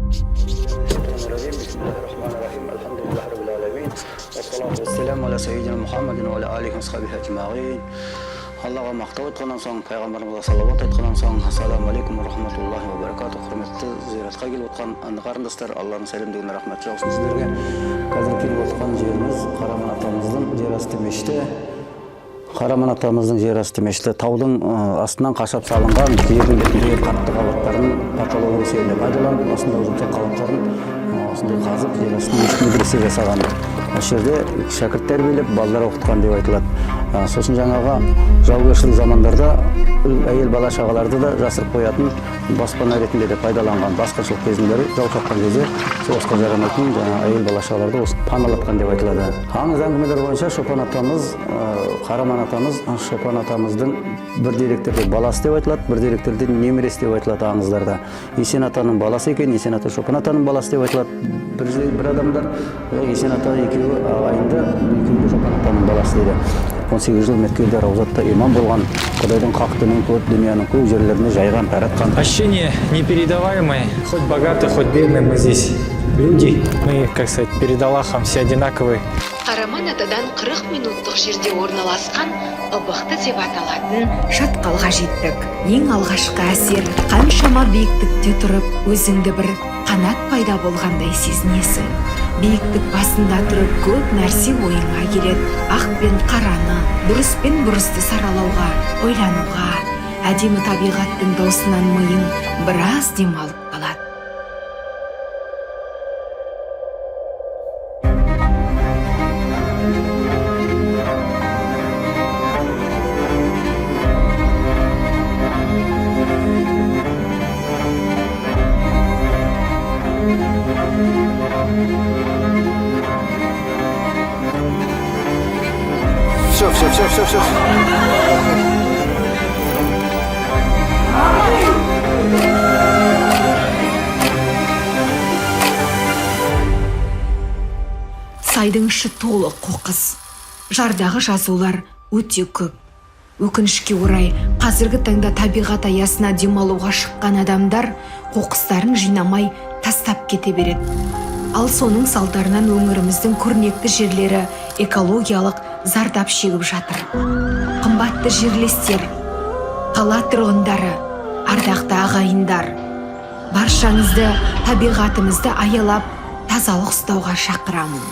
Bismillahirrahmanirrahim. Elhamdülillahi Rabbil alemin. Vessalatu vesselamu ala seyyidina Muhammedin ve ala alihi ve sahbihi ecma'in. Allah'a maqtov etқаннан соң, пайғамбарымызға салауат айтқаннан соң, ассаламу алейкум ва рахматуллахи ва баракатух. Құрметті зиратқа келіп отқан қарындастар, Алланың сәлемдігіне рахмет жаусын сіздерге. Қазір келіп отқан жеріміз Қараман атамыздың жер асты мешіті. Қараман атамыздың жер асты мешіті таудың астынан қашап салынған жердің бетіндегі қатты қабаттарын патология есебінде пайдаланып, астындағы жұмсақ қабаттарын осындай қазып жер асты мешіт медресе жасаған. Осы жерде шәкірт тәрбиелеп, балалар оқытқан деп айтылады. Сосын жаңаға жаугершілік замандарда әйел бала шағаларды да жасырып қоятын баспана ретінде де пайдаланған. Басқыншылық кезінде жау шапқан кезде соғысқа жарамайтын әйел бала шағаларды осы паналатқан деп айтылады. Аңыз әңгімелер бойынша Шопан атамыз, Қараман атамыз, Шопан атамыздың бір деректерде баласы деп айтылады, бір деректерде немересі деп айтылады аңыздарда. Есен атаның баласы екен, Есен ата Шопан атаның баласы деп айтылады. Бір адамдар Есен ата екеуі ағайынды, екеуі де Шопан атаның баласы дейді. 18 жыл Меккеде раузатта имам болған, Құдайдың хақ дінін көп дүнияның көп жерлеріне жайған, таратқан. Ощущение непередаваемое. Хоть богатые, хоть бедные, мы здесь люди. Мы, как сказать, перед Аллахом все одинаковые. Қараман атадан 40 минуттық жерде орналасқан ыбықты деп аталатын шатқалға жеттік. Ең алғашқы әсер қаншама биіктікте тұрып, өзіңді бір қанат пайда болғандай сезінесің. Биіктік басында тұрып көп нәрсе ойыңа келеді. Ақ пен қараны, дұрыс пен бұрысты саралауға, ойлануға, әдемі табиғаттың даусынан миың біраз демалып қалады. Все. Сайдың іші толы қоқыс. Жардағы жазулар өте көп. Өкінішке орай, қазіргі таңда табиғат аясына демалуға шыққан адамдар қоқыстарын жинамай тастап кете береді. Ал соның салдарынан өңіріміздің көрнекті жерлері экологиялық зардап шегіп жатыр. Қымбатты жерлестер, қала тұрғындары, ардақты ағайындар, баршаңызды табиғатымызды аялап тазалық ұстауға шақырамын.